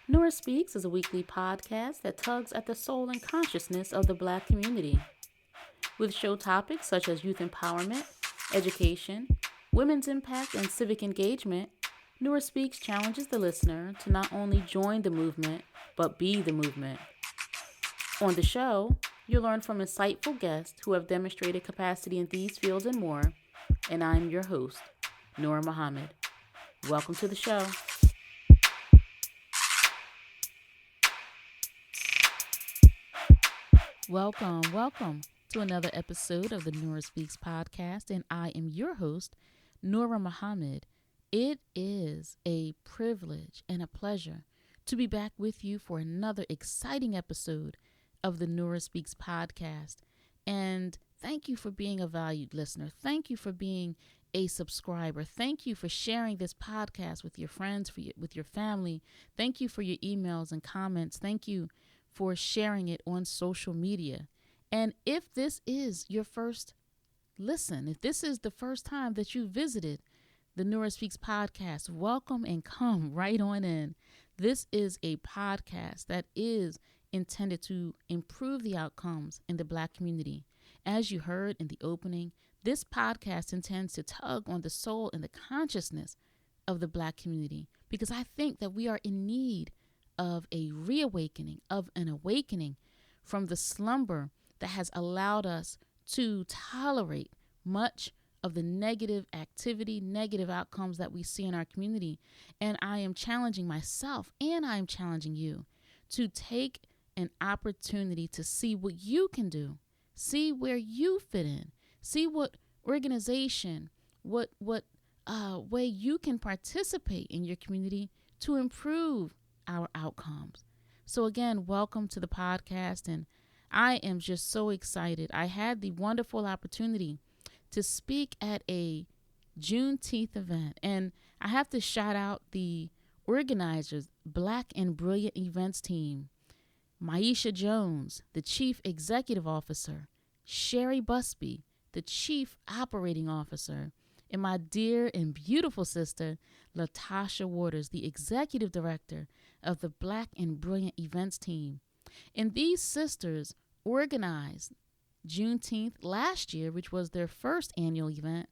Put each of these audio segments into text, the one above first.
Nora Speaks is a weekly podcast that tugs at the soul and consciousness of the Black community. With show topics such as youth empowerment, education, women's impact, and civic engagement, Nora Speaks challenges the listener to not only join the movement, but be the movement. On the show, you'll learn from insightful guests who have demonstrated capacity in these fields and more, and I'm your host, Nora Muhammad. Welcome to the show. Welcome to another episode of the Nora Speaks podcast, and I am your host, Nora Muhammad. It is a privilege and a pleasure to be back with you for another exciting episode of the Nora Speaks podcast. And thank you for being a valued listener. Thank you for being a subscriber. Thank you for sharing this podcast with your friends, with your family. Thank you for your emails and comments. Thank you for sharing it on social media. And if this is your first listen, if this is the first time that you visited the Nora Speaks podcast, welcome and come right on in. This is a podcast that is intended to improve the outcomes in the Black community. As you heard in the opening, this podcast intends to tug on the soul and the consciousness of the Black community, because I think that we are in need of a reawakening, of an awakening from the slumber that has allowed us to tolerate much of the negative activity, negative outcomes that we see in our community. And I am challenging myself, and I am challenging you to take an opportunity to see what you can do, see where you fit in, see what organization, what way you can participate in your community to improve our outcomes. So again, welcome to the podcast, and I am just so excited. I had the wonderful opportunity to speak at a Juneteenth event, and I have to shout out the organizers, Black and Brilliant Events team, Maisha Jones, the Chief Executive Officer, Sherry Busby, the Chief Operating Officer, and my dear and beautiful sister, Latasha Waters, the Executive Director of the Black and Brilliant Events team. And these sisters organized Juneteenth last year, which was their first annual event,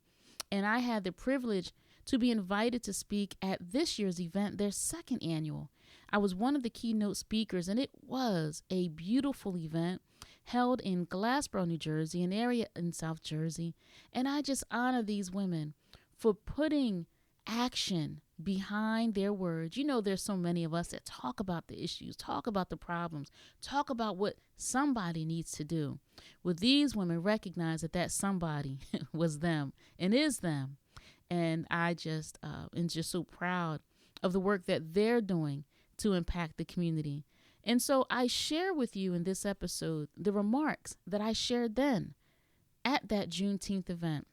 and I had the privilege to be invited to speak at this year's event, their second annual. I was one of the keynote speakers, and it was a beautiful event held in Glassboro, New Jersey, an area in South Jersey. And I just honor these women for putting action behind their words. You know, there's so many of us that talk about the issues, talk about the problems, talk about what somebody needs to do. Well, these women recognize that somebody was them and is them. And I just am just so proud of the work that they're doing to impact the community. And so I share with you in this episode the remarks that I shared then at that Juneteenth event.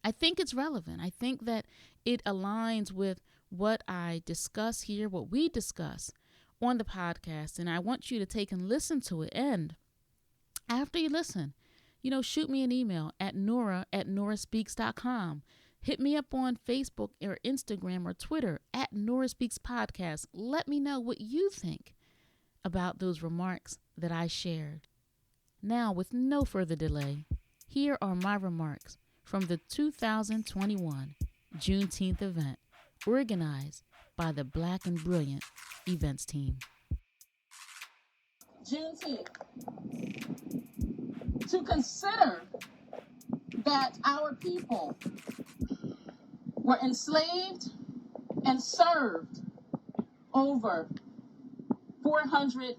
I think it's relevant. I think that it aligns with what I discuss here, what we discuss on the podcast. And I want you to take and listen to it. And after you listen, shoot me an email at nora@noraspeaks.com. Hit me up on Facebook or Instagram or Twitter at Nora Speaks Podcast. Let me know what you think about those remarks that I shared. Now, with no further delay, here are my remarks from the 2021 Juneteenth event organized by the Black and Brilliant Events team. Juneteenth. To consider that our people were enslaved and served over 400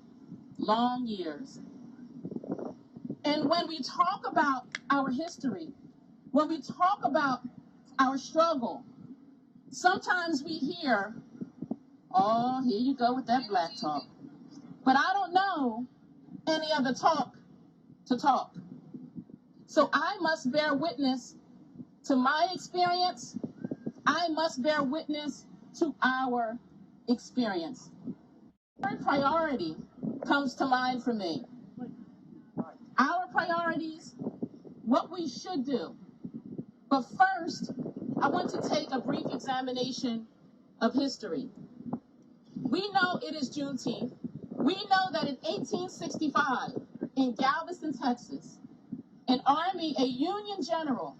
long years. And when we talk about our history, when we talk about our struggle, sometimes we hear, oh, here you go with that Black talk. But I don't know any other talk to talk. So I must bear witness to my experience. I must bear witness to our experience. Third priority comes to mind for me. Our priorities, what we should do. But first, I want to take a brief examination of history. We know it is Juneteenth. We know that in 1865, in Galveston, Texas, a Union General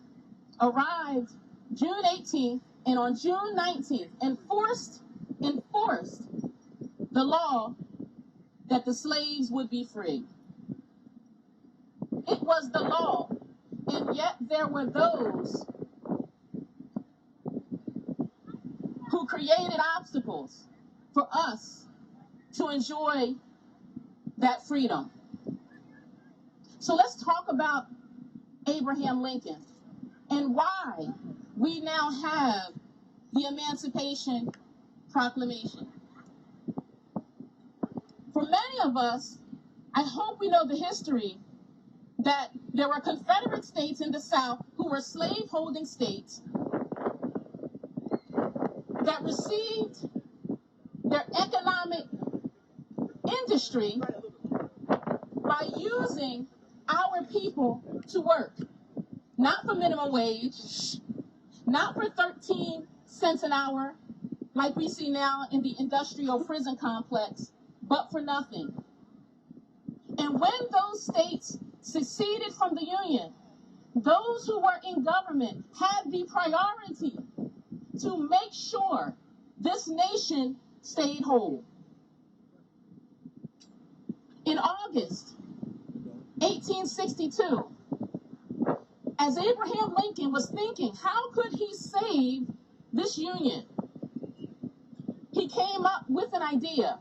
arrived June 18th and on June 19th enforced the law that the slaves would be free. It was the law, and yet there were those who created obstacles for us to enjoy that freedom. So let's talk about Abraham Lincoln and why we now have the Emancipation Proclamation. For many of us, I hope we know the history that there were Confederate states in the South who were slave-holding states that received their economic industry by using our people to work. Not for minimum wage, not for 13 cents an hour, like we see now in the industrial prison complex, but for nothing. And when those states seceded from the Union, those who were in government had the priority to make sure this nation stayed whole. In August 1862, as Abraham Lincoln was thinking, how could he save this Union? He came up with an idea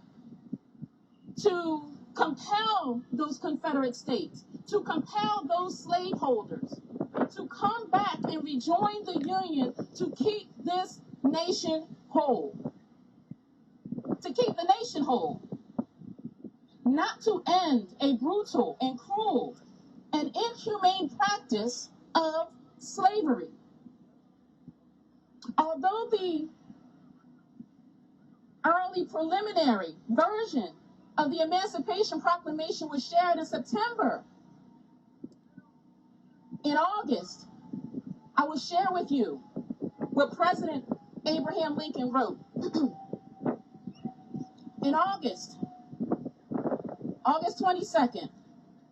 to compel those Confederate states, to compel those slaveholders to come back and rejoin the Union to keep this nation whole. To keep the nation whole. Not to end a brutal and cruel and inhumane practice of slavery. Although the early preliminary version of the Emancipation Proclamation was shared in September, in August, I will share with you what President Abraham Lincoln wrote. In August 22nd,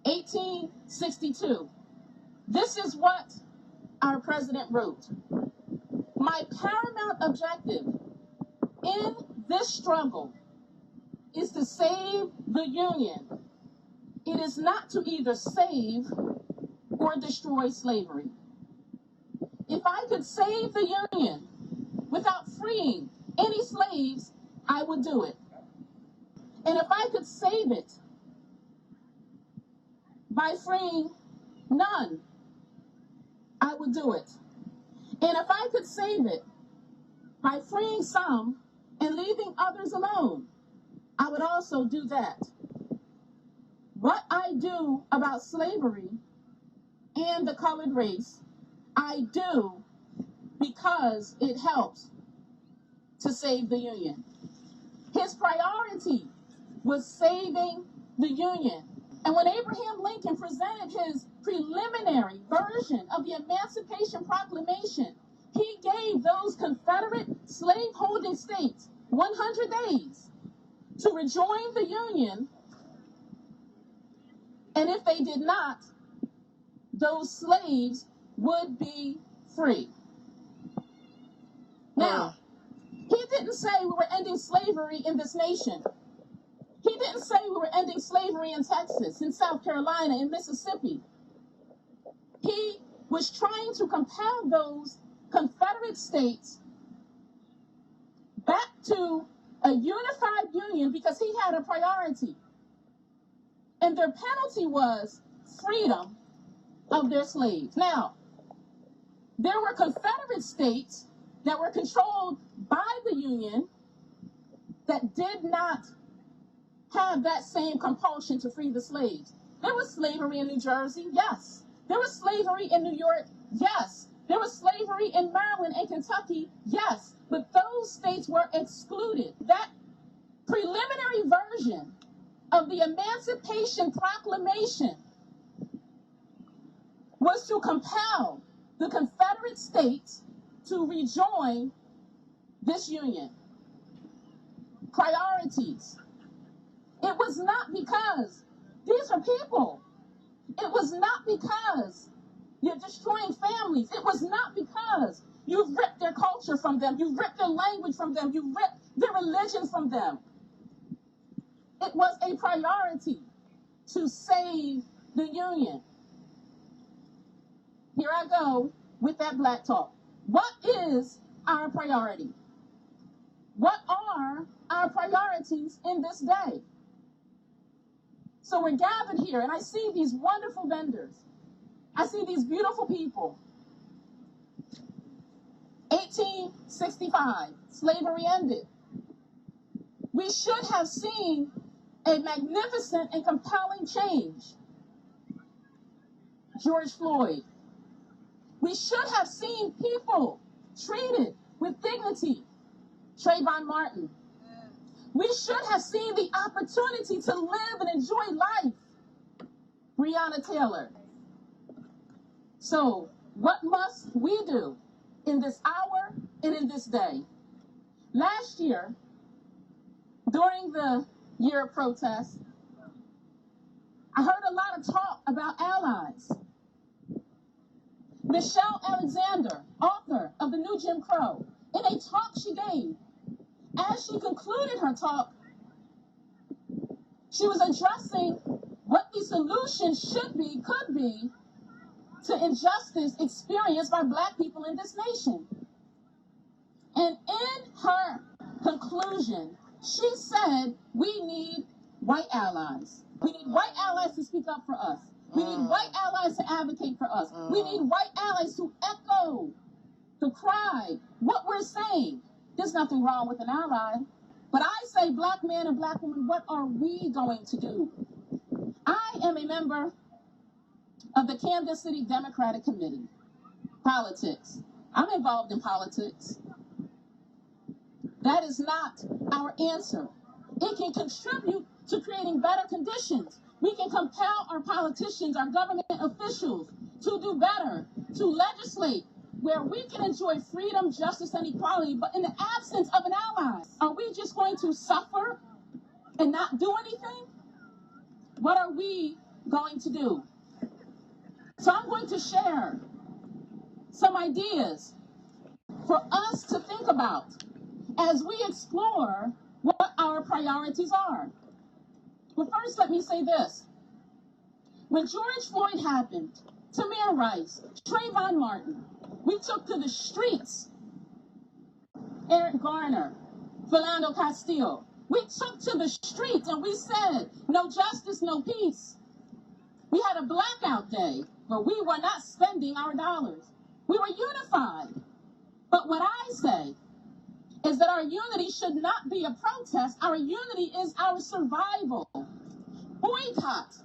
1862, this is what our president wrote. My paramount objective in this struggle is to save the Union. It is not to either save or destroy slavery. If I could save the Union without freeing any slaves, I would do it. And if I could save it by freeing none, I would do it. And if I could save it by freeing some and leaving others alone, I would also do that. What I do about slavery and the colored race, I do because it helps to save the Union. His priority was saving the Union. And when Abraham Lincoln presented his preliminary version of the Emancipation Proclamation, he gave those Confederate slave-holding states 100 days to rejoin the Union, and if they did not, those slaves would be free. Now, he didn't say we were ending slavery in this nation. He didn't say we were ending slavery in Texas, in South Carolina, in Mississippi. He was trying to compel those Confederate states back to a unified Union because he had a priority. And their penalty was freedom of their slaves. Now, there were Confederate states that were controlled by the Union that did not have that same compulsion to free the slaves. There was slavery in New Jersey, yes. There was slavery in New York, yes. There was slavery in Maryland and Kentucky, yes. But those states were excluded. That preliminary version of the Emancipation Proclamation was to compel the Confederate states to rejoin this Union. priorities. It was not because these are people. It was not because you're destroying families. It was not because you've ripped their culture from them. You've ripped their language from them. You've ripped their religion from them. It was a priority to save the Union. Here I go with that black talk. What is our priority? What are our priorities in this day? So we're gathered here, and I see these wonderful vendors. I see these beautiful people. 1865, slavery ended. We should have seen a magnificent and compelling change. George Floyd. We should have seen people treated with dignity. Trayvon Martin. We should have seen the opportunity to live and enjoy life. Breonna Taylor. So, what must we do in this hour and in this day? Last year, during the year of protest, I heard a lot of talk about allies. Michelle Alexander, author of The New Jim Crow, in a talk she gave, as she concluded her talk, she was addressing what the solution should be, could be, to injustice experienced by Black people in this nation. And in her conclusion, she said, we need white allies. We need white allies to speak up for us. We need white allies to advocate for us. We need white allies to echo the cry, what we're saying. There's nothing wrong with an ally. But I say, Black man and Black woman, what are we going to do? I am a member of the Kansas City Democratic Committee. Politics. I'm involved in politics. That is not our answer. It can contribute to creating better conditions. We can compel our politicians, our government officials, to do better, to legislate where we can enjoy freedom, justice, and equality, but in the absence of an ally. Are we just going to suffer and not do anything? What are we going to do? So I'm going to share some ideas for us to think about as we explore what our priorities are. But first, let me say this. When George Floyd happened, Tamir Rice, Trayvon Martin, we took to the streets. Eric Garner, Philando Castile. We took to the streets and we said, no justice, no peace. We had a blackout day, but we were not spending our dollars. We were unified. But what I say is that our unity should not be a protest. Our unity is our survival. Boycott.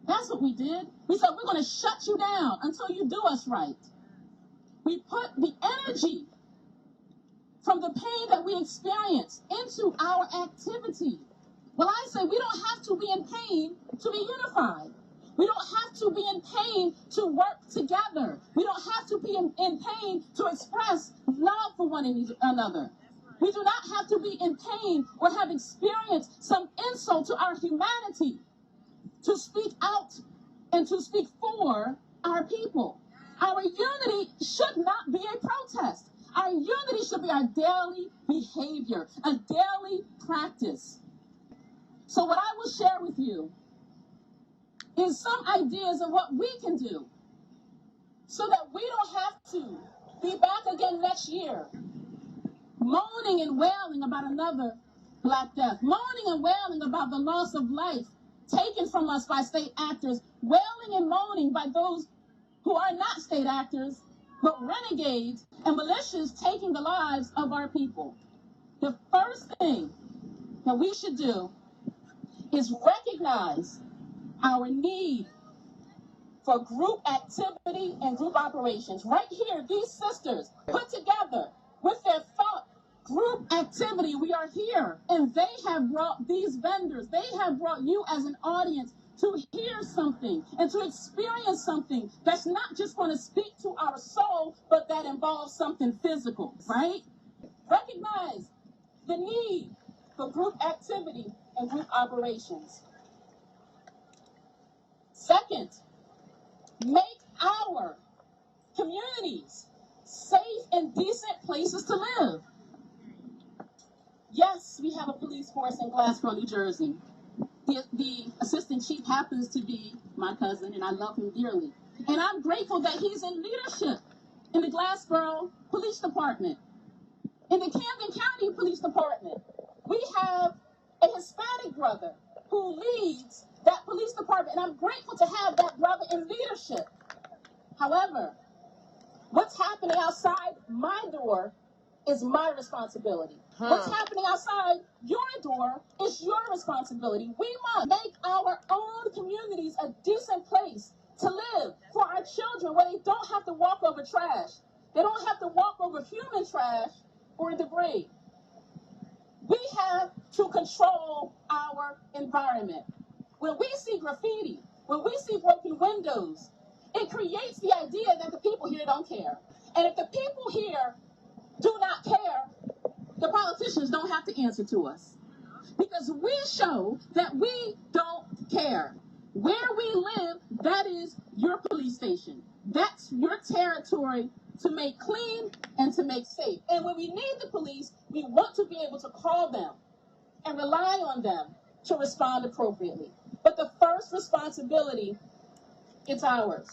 That's what we did. We said, we're going to shut you down until you do us right. We put the energy from the pain that we experience into our activity. Well, I say we don't have to be in pain to be unified. We don't have to be in pain to work together. We don't have to be in pain to express love for one another. We do not have to be in pain or have experienced some insult to our humanity to speak out and to speak for our people. Our unity should not be a protest. Our unity should be our daily behavior, a daily practice. So what I will share with you is some ideas of what we can do so that we don't have to be back again next year moaning and wailing about another Black death, moaning and wailing about the loss of life taken from us by state actors, wailing and moaning by those who are not state actors, but renegades and militias taking the lives of our people. The first thing that we should do is recognize our need for group activity and group operations. Right here, these sisters put together with their thought group activity. We are here, and they have brought these vendors, they have brought you as an audience to hear something and to experience something that's not just going to speak to our soul, but that involves something physical, right? Recognize the need for group activity and group operations. Second, make our communities safe and decent places to live. Yes, we have a police force in Glassboro, New Jersey. The assistant chief happens to be my cousin, and I love him dearly. And I'm grateful that he's in leadership in the Glassboro Police Department. In the Camden County Police Department, we have a Hispanic brother who leads that police department, and I'm grateful to have that brother in leadership. However, what's happening outside my door is my responsibility. What's happening outside your door is your responsibility. We must make our own communities a decent place to live for our children where they don't have to walk over trash. They don't have to walk over human trash or debris. We have to control our environment. When we see graffiti, when we see broken windows, it creates the idea that the people here don't care. And if the people here do not care, the politicians don't have to answer to us. Because we show that we don't care. Where we live, that is your police station. That's your territory to make clean and to make safe. And when we need the police, we want to be able to call them and rely on them to respond appropriately. But the first responsibility, it's ours.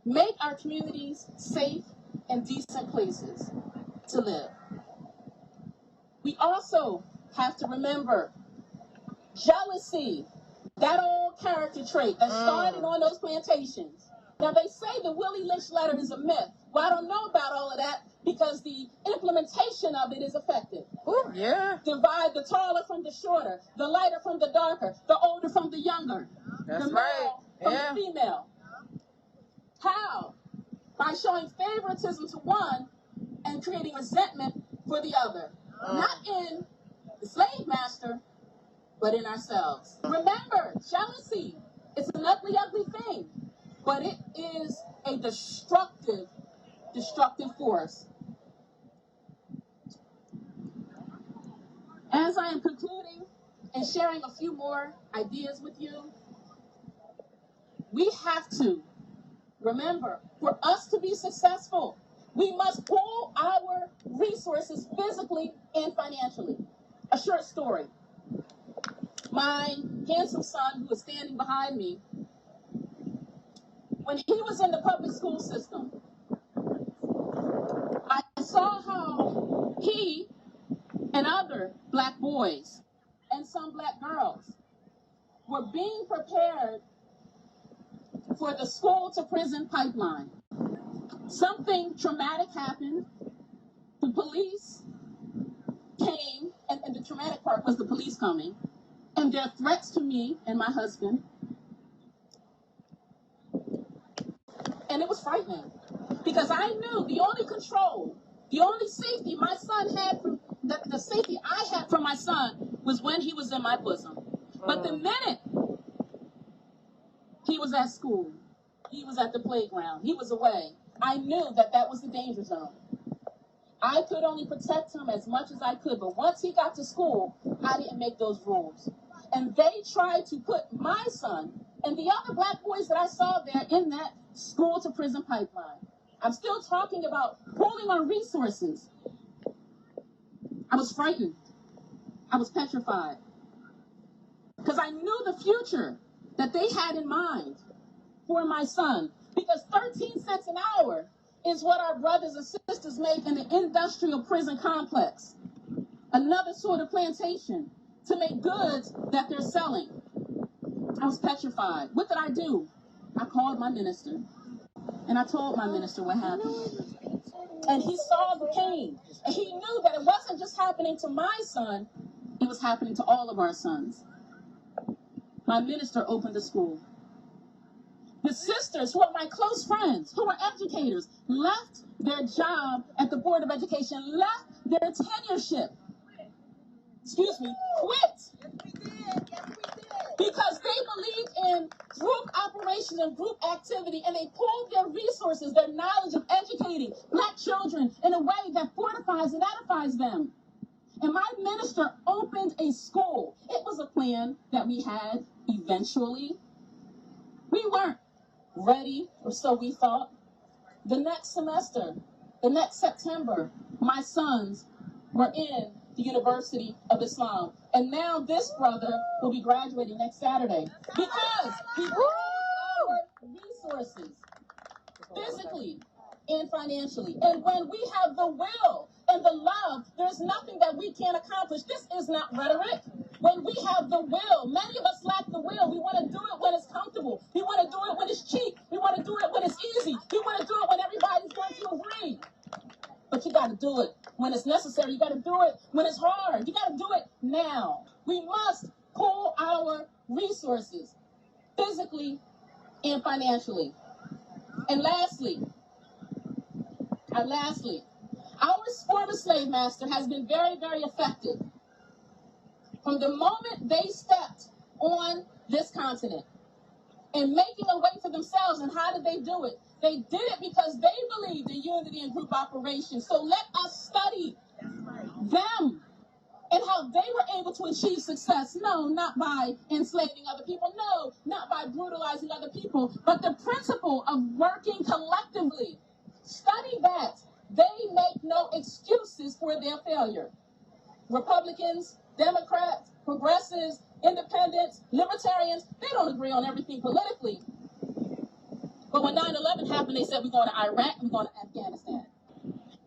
Make our communities safe and decent places to live. We also have to remember jealousy, that old character trait that started on those plantations. Now, they say the Willie Lynch letter is a myth. Well, I don't know about all of that because the implementation of it is effective. Ooh, yeah. Divide the taller from the shorter, the lighter from the darker, the older from the younger, That's the male from the female. How? By showing favoritism to one and creating resentment for the other. Not in the slave master, but in ourselves. Remember, jealousy is an ugly, ugly thing, but it is a destructive force. As I am concluding and sharing a few more ideas with you, we have to remember, for us to be successful, we must pool our resources physically and financially. A short story. My handsome son, who is standing behind me, when he was in the public school system, I saw how he and other black boys and some black girls were being prepared for the school to prison pipeline. Something traumatic happened. The police came, and the traumatic part was the police coming, and their threats to me and my husband. And it was frightening because I knew the only control, the only safety my son had, the safety I had for my son was when he was in my bosom. But the minute he was at school, he was at the playground, he was away, I knew that that was the danger zone. I could only protect him as much as I could, but once he got to school, I didn't make those rules. And they tried to put my son and the other black boys that I saw there in that school to prison pipeline. I'm still talking about pulling our resources. I was frightened. I was petrified. Because I knew the future that they had in mind for my son. Because 13 cents an hour is what our brothers and sisters make in the industrial prison complex. Another sort of plantation to make goods that they're selling. I was petrified. What did I do? I called my minister. And I told my minister what happened. And he saw the pain. And he knew that it wasn't just happening to my son, it was happening to all of our sons. My minister opened the school. The sisters, who are my close friends, who are educators, left their job at the Board of Education, left their tenureship. Quit. Because they believed in group operation and group activity, and they pooled their resources, their knowledge of educating black children in a way that fortifies and edifies them. And my minister opened a school. It was a plan that we had eventually. We weren't ready, or so we thought. The next semester, the next September, my sons were in the University of Islam. And now this brother will be graduating next Saturday because we pooled our resources physically and financially. And when we have the will and the love, there's nothing that we can't accomplish. This is not rhetoric. When we have the will, many of us lack the will. We want to do it when it's comfortable. We want to do it when it's cheap. We want to do it when it's easy. We want to do it when everybody's going to agree. But you got to do it when it's necessary. You got to do it when it's hard. You got to do it now. We must pool our resources physically and financially. And lastly, our former slave master has been very, very effective. From the moment they stepped on this continent and making a way for themselves, and how did they do it? They did it because they believed in unity and group operation. So let us study them and how they were able to achieve success. No, not by enslaving other people. No, not by brutalizing other people, but the principle of working collectively. Study that. They make no excuses for their failure. Republicans, Democrats, progressives, independents, libertarians, they don't agree on everything politically. But when 9/11 happened, they said, we're going to Iraq, we're going to Afghanistan.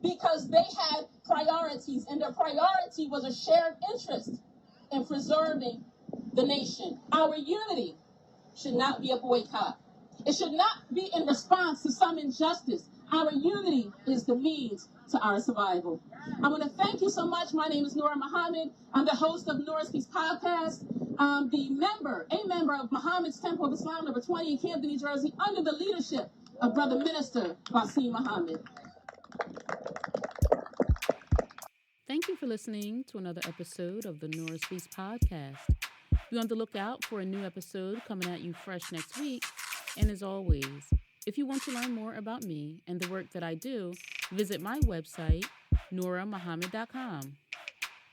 Because they had priorities, and their priority was a shared interest in preserving the nation. Our unity should not be a boycott. It should not be in response to some injustice. Our unity is the means to our survival. I want to thank you so much. My name is Nora Muhammad. I'm the host of Nora Speaks Podcast. I'm a member of Muhammad's Temple of Islam, number 20 in Camden, New Jersey, under the leadership of Brother Minister Wasim Muhammad. Thank you for listening to another episode of the Nora Speaks Podcast. Be on the lookout for a new episode coming at you fresh next week. And as always, if you want to learn more about me and the work that I do, visit my website, noramuhammad.com.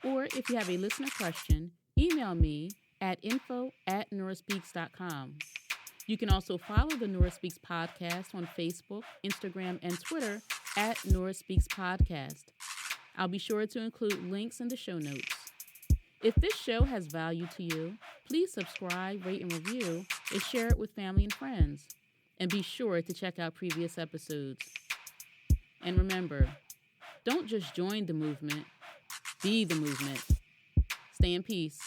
Or if you have a listener question, email me at info@noraspeaks.com. You can also follow the Nora Speaks Podcast on Facebook, Instagram, and Twitter at Nora Speaks Podcast. I'll be sure to include links in the show notes. If this show has value to you, please subscribe, rate, and review, and share it with family and friends. And be sure to check out previous episodes. And remember, don't just join the movement, be the movement. Stay in peace.